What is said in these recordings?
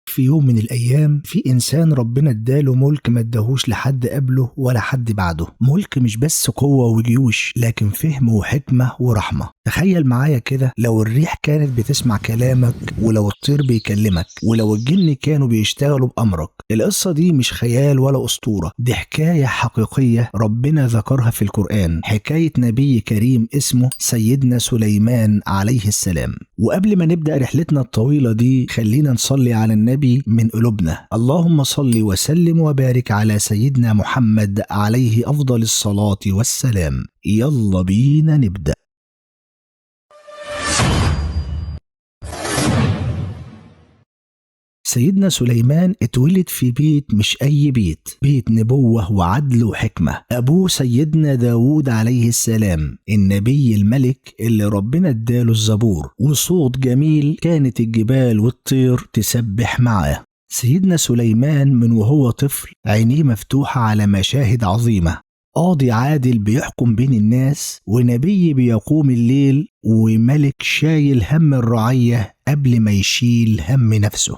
في يوم من الأيام في إنسان ربنا اداله ملك ما اداهوش لحد قبله ولا حد بعده. ملك مش بس قوة وجيوش، لكن فهم وحكمة ورحمة. تخيل معايا كده، لو الريح كانت بتسمع كلامك، ولو الطير بيكلمك، ولو الجن كانوا بيشتغلوا بأمرك. القصة دي مش خيال ولا أسطورة، دي حكاية حقيقية ربنا ذكرها في القرآن، حكاية نبي كريم اسمه سيدنا سليمان عليه السلام. وقبل ما نبدأ رحلتنا الطويلة دي، خلينا نصلي على النبي من قلوبنا. اللهم صل وسلم وبارك على سيدنا محمد عليه أفضل الصلاة والسلام. يلا بينا نبدأ. سيدنا سليمان اتولد في بيت مش أي بيت، بيت نبوة وعدل وحكمة. أبوه سيدنا داود عليه السلام، النبي الملك اللي ربنا اداله الزبور وصوت جميل كانت الجبال والطير تسبح معاه. سيدنا سليمان من وهو طفل عينيه مفتوحة على مشاهد عظيمة، قاضي عادل بيحكم بين الناس، ونبي بيقوم الليل، وملك شايل هم الرعية قبل ما يشيل هم نفسه.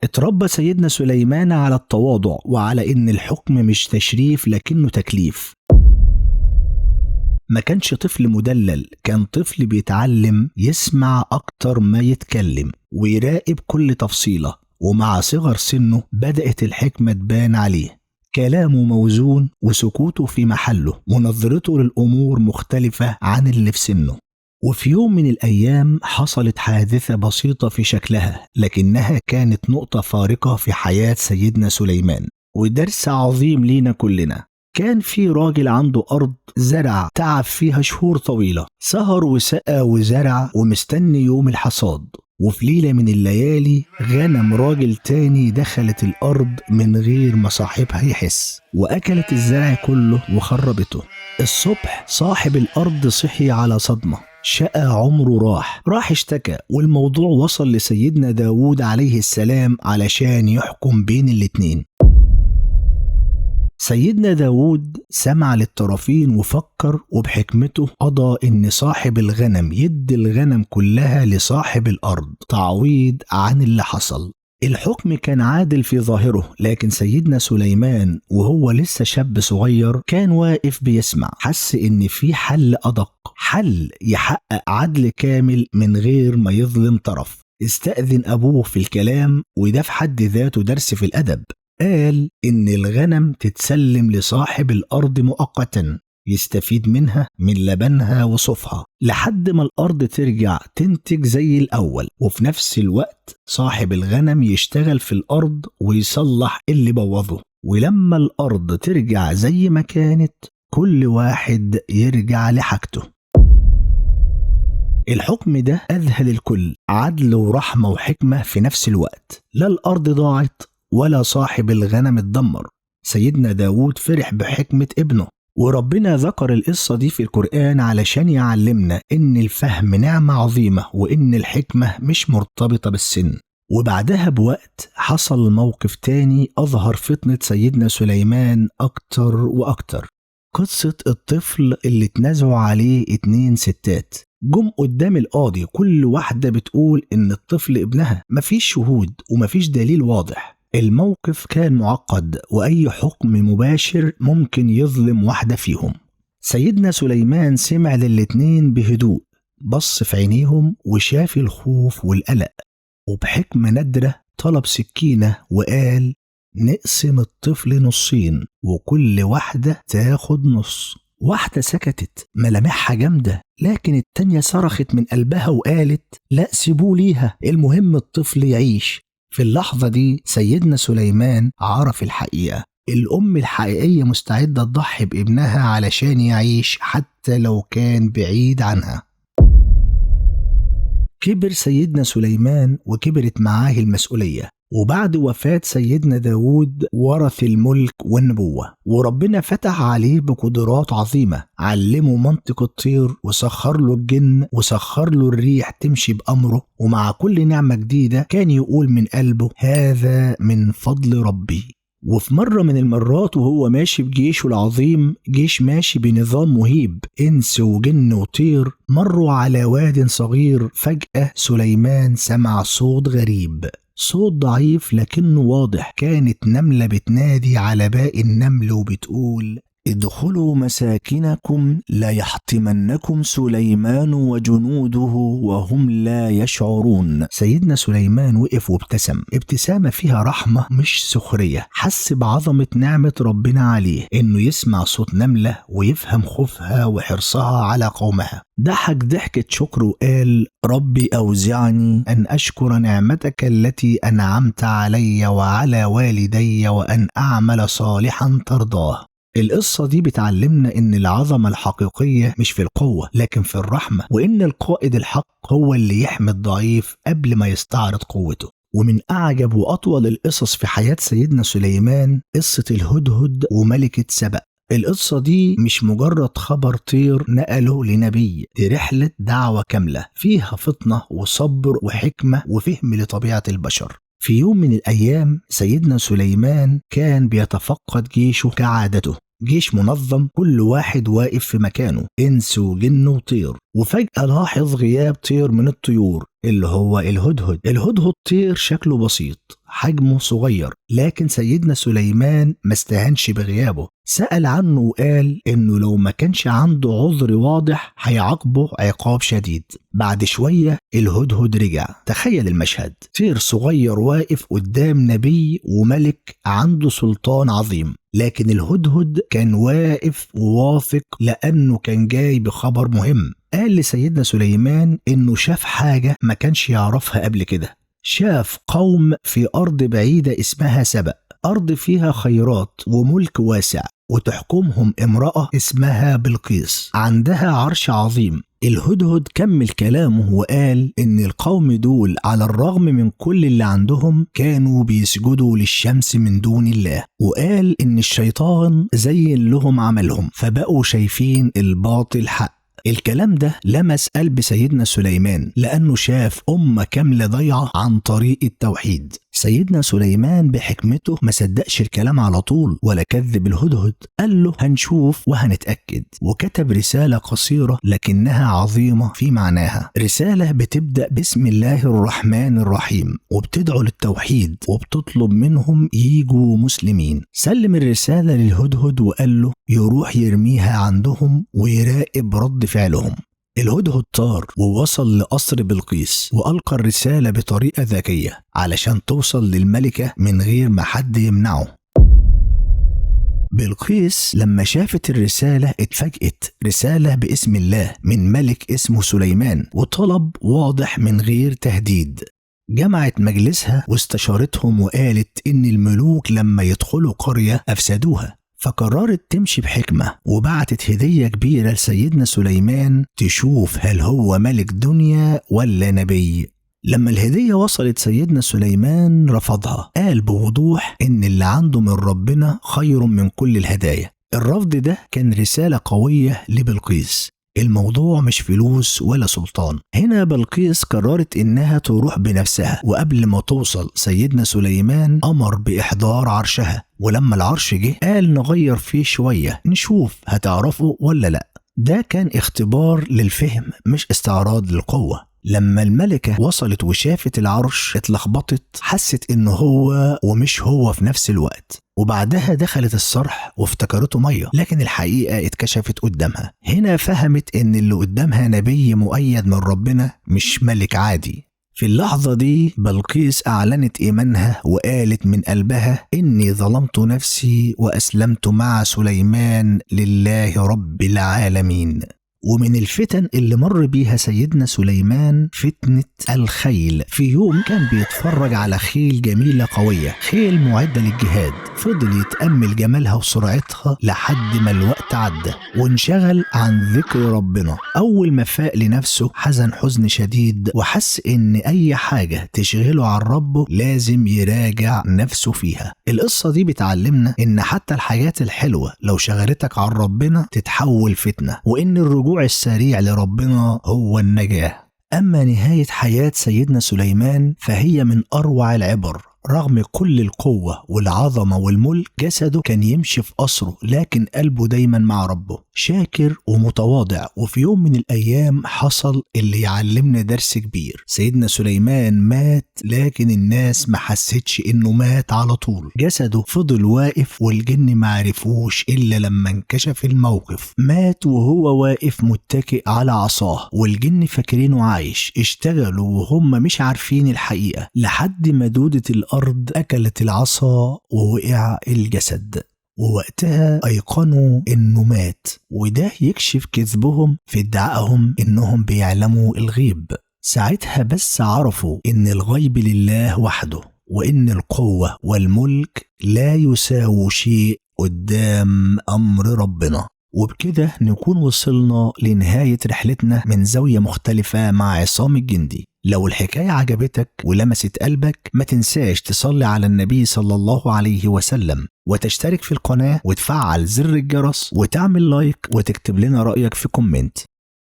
اتربى سيدنا سليمان على التواضع وعلى إن الحكم مش تشريف لكنه تكليف. ما كانش طفل مدلل، كان طفل بيتعلم يسمع أكتر ما يتكلم ويراقب كل تفصيلة. ومع صغر سنه بدأت الحكمة تبان عليه، كلامه موزون وسكوته في محله، ونظرته للأمور مختلفة عن اللي في سنه. وفي يوم من الأيام حصلت حادثة بسيطة في شكلها، لكنها كانت نقطة فارقة في حياة سيدنا سليمان ودرس عظيم لينا كلنا. كان في راجل عنده أرض زرع تعب فيها شهور طويلة، سهر وسقى وزرع ومستني يوم الحصاد. وفي ليلة من الليالي غنم راجل تاني دخلت الأرض من غير ما صاحبها يحس، وأكلت الزرع كله وخربته. الصبح صاحب الأرض صحي على صدمة، شقى عمره راح اشتكى، والموضوع وصل لسيدنا داود عليه السلام علشان يحكم بين الاتنين. سيدنا داود سمع للطرفين وفكر، وبحكمته قضى إن صاحب الغنم يدي الغنم كلها لصاحب الأرض تعويض عن اللي حصل. الحكم كان عادل في ظاهره، لكن سيدنا سليمان وهو لسه شاب صغير كان واقف بيسمع، حس إن في حل أدق، حل يحقق عدل كامل من غير ما يظلم طرف. استأذن أبوه في الكلام، وده في حد ذاته درس في الأدب. قال إن الغنم تتسلم لصاحب الأرض مؤقتا، يستفيد منها من لبنها وصوفها لحد ما الأرض ترجع تنتج زي الأول، وفي نفس الوقت صاحب الغنم يشتغل في الأرض ويصلح اللي بوظه. ولما الأرض ترجع زي ما كانت، كل واحد يرجع لحاجته. الحكم ده أذهل الكل، عدل ورحمة وحكمة في نفس الوقت. لا الأرض ضاعت ولا صاحب الغنم اتدمر. سيدنا داود فرح بحكمة ابنه، وربنا ذكر القصة دي في القرآن علشان يعلمنا إن الفهم نعمة عظيمة، وإن الحكمة مش مرتبطة بالسن. وبعدها بوقت حصل موقف تاني أظهر فطنة سيدنا سليمان أكتر وأكتر. قصة الطفل اللي اتنازعوا عليه 2 ستات جم قدام القاضي، كل واحدة بتقول إن الطفل ابنها، مفيش شهود ومفيش دليل واضح. الموقف كان معقد، وأي حكم مباشر ممكن يظلم واحدة فيهم. سيدنا سليمان سمع للاتنين بهدوء، بص في عينيهم وشاف الخوف والقلق، وبحكمة نادرة طلب سكينة وقال: نقسم الطفل نصين وكل واحدة تاخد نص. واحدة سكتت ملامحها جامدة، لكن التانية صرخت من قلبها وقالت: لا سيبوه ليها، المهم الطفل يعيش. في اللحظة دي سيدنا سليمان عرف الحقيقة، الأم الحقيقية مستعدة تضحي بابنها علشان يعيش حتى لو كان بعيد عنها. كبر سيدنا سليمان وكبرت معاه المسؤولية، وبعد وفاة سيدنا داود ورث الملك والنبوة، وربنا فتح عليه بقدرات عظيمة، علمه منطق الطير، وسخر له الجن، وسخر له الريح تمشي بأمره. ومع كل نعمة جديدة كان يقول من قلبه: هذا من فضل ربي. وفي مرة من المرات وهو ماشي بجيشه العظيم، جيش ماشي بنظام مهيب، إنس وجن وطير، مروا على واد صغير. فجأة سليمان سمع صوت غريب، صوت ضعيف لكنه واضح، كانت نملة بتنادي على باقي النمل وبتقول: ادخلوا مساكنكم لا يحطمنكم سليمان وجنوده وهم لا يشعرون. سيدنا سليمان وقف وابتسم ابتسامة فيها رحمة مش سخرية، حس بعظمة نعمة ربنا عليه انه يسمع صوت نملة ويفهم خوفها وحرصها على قومها. ضحك ضحكة شكر وقال: ربي أوزعني أن أشكر نعمتك التي أنعمت علي وعلى والدي وأن أعمل صالحا ترضاه. القصة دي بتعلمنا إن العظمة الحقيقية مش في القوة لكن في الرحمة، وإن القائد الحق هو اللي يحمي الضعيف قبل ما يستعرض قوته. ومن أعجب وأطول القصص في حياة سيدنا سليمان قصة الهدهد وملكة سبأ. القصة دي مش مجرد خبر طير نقله لنبي، دي رحلة دعوة كاملة فيها فطنة وصبر وحكمة وفهم لطبيعة البشر. في يوم من الأيام سيدنا سليمان كان بيتفقد جيشه كعادته، جيش منظم كل واحد واقف في مكانه، إنس وجن وطير. وفجأة لاحظ غياب طير من الطيور اللي هو الهدهد. الهدهد طير شكله بسيط، حجمه صغير، لكن سيدنا سليمان ما استهانش بغيابه، سأل عنه وقال إنه لو ما كانش عنده عذر واضح هيعاقبه عقاب شديد. بعد شوية الهدهد رجع. تخيل المشهد، طير صغير واقف قدام نبي وملك عنده سلطان عظيم، لكن الهدهد كان واقف وواثق لأنه كان جاي بخبر مهم. قال لسيدنا سليمان إنه شاف حاجة ما كانش يعرفها قبل كده، شاف قوم في أرض بعيدة اسمها سبأ، أرض فيها خيرات وملك واسع، وتحكمهم امرأة اسمها بلقيس عندها عرش عظيم. الهدهد كمل كلامه وقال إن القوم دول على الرغم من كل اللي عندهم كانوا بيسجدوا للشمس من دون الله، وقال إن الشيطان زين لهم عملهم فبقوا شايفين الباطل حق. الكلام ده لمس قلب سيدنا سليمان لأنه شاف أمة كاملة ضيعة عن طريق التوحيد. سيدنا سليمان بحكمته ما صدقش الكلام على طول ولا كذب الهدهد، قال له هنشوف وهنتأكد، وكتب رسالة قصيرة لكنها عظيمة في معناها. رسالة بتبدأ بسم الله الرحمن الرحيم وبتدعو للتوحيد وبتطلب منهم ييجوا مسلمين. سلم الرسالة للهدهد وقال له يروح يرميها عندهم ويراقب رد فعلهم. الهدهد طار ووصل لقصر بلقيس وألقى الرسالة بطريقة ذكية علشان توصل للملكة من غير ما حد يمنعه. بلقيس لما شافت الرسالة اتفاجئت، رسالة باسم الله من ملك اسمه سليمان وطلب واضح من غير تهديد. جمعت مجلسها واستشارتهم وقالت إن الملوك لما يدخلوا قرية أفسدوها، فقررت تمشي بحكمة وبعتت هدية كبيرة لسيدنا سليمان تشوف هل هو ملك دنيا ولا نبي. لما الهدية وصلت سيدنا سليمان رفضها، قال بوضوح إن اللي عنده من ربنا خير من كل الهدايا. الرفض ده كان رسالة قوية لبلقيس، الموضوع مش فلوس ولا سلطان. هنا بلقيس قررت إنها تروح بنفسها، وقبل ما توصل سيدنا سليمان أمر بإحضار عرشها، ولما العرش جه قال نغير فيه شوية نشوف هتعرفه ولا لأ. ده كان اختبار للفهم مش استعراض للقوة. لما الملكة وصلت وشافت العرش اتلخبطت، حست إنه هو ومش هو في نفس الوقت، وبعدها دخلت الصرح وافتكرته مية، لكن الحقيقة اتكشفت قدامها. هنا فهمت إن اللي قدامها نبي مؤيد من ربنا مش ملك عادي. في اللحظة دي بلقيس أعلنت إيمانها وقالت من قلبها إني ظلمت نفسي وأسلمت مع سليمان لله رب العالمين. ومن الفتن اللي مر بيها سيدنا سليمان فتنة الخيل. في يوم كان بيتفرج على خيل جميلة قوية، خيل معدة للجهاد، فضل يتأمل جمالها وسرعتها لحد ما الوقت عدى وانشغل عن ذكر ربنا. أول ما فاق لنفسه حزن حزن شديد وحس إن أي حاجة تشغله عن ربه لازم يراجع نفسه فيها. القصة دي بتعلمنا إن حتى الحاجات الحلوة لو شغلتك عن ربنا تتحول فتنة، وإن الرجوع السريع لربنا هو النجاة. أما نهاية حياة سيدنا سليمان فهي من أروع العبر. رغم كل القوة والعظمة والملك جسده كان يمشي في قصره، لكن قلبه دايما مع ربه، شاكر ومتواضع. وفي يوم من الأيام حصل اللي يعلمنا درس كبير. سيدنا سليمان مات، لكن الناس ما حستش إنه مات على طول. جسده فضل واقف والجن ما عرفوش إلا لما انكشف الموقف. مات وهو واقف متكئ على عصاه، والجن فاكرينه عايش. اشتغلوا وهم مش عارفين الحقيقة لحد ما دودة الأرض أكلت العصا ووقع الجسد، ووقتها أيقنوا إنه مات. وده يكشف كذبهم في ادعائهم إنهم بيعلموا الغيب. ساعتها بس عرفوا إن الغيب لله وحده، وإن القوة والملك لا يساووا شيء قدام أمر ربنا. وبكده نكون وصلنا لنهاية رحلتنا من زاوية مختلفة مع عصام الجندي. لو الحكاية عجبتك ولمست قلبك، ما تنساش تصلي على النبي صلى الله عليه وسلم، وتشترك في القناة وتفعل زر الجرس وتعمل لايك وتكتب لنا رأيك في كومنت.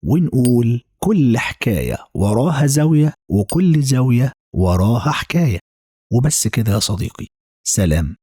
ونقول كل حكاية وراها زاوية، وكل زاوية وراها حكاية. وبس كده يا صديقي، سلام.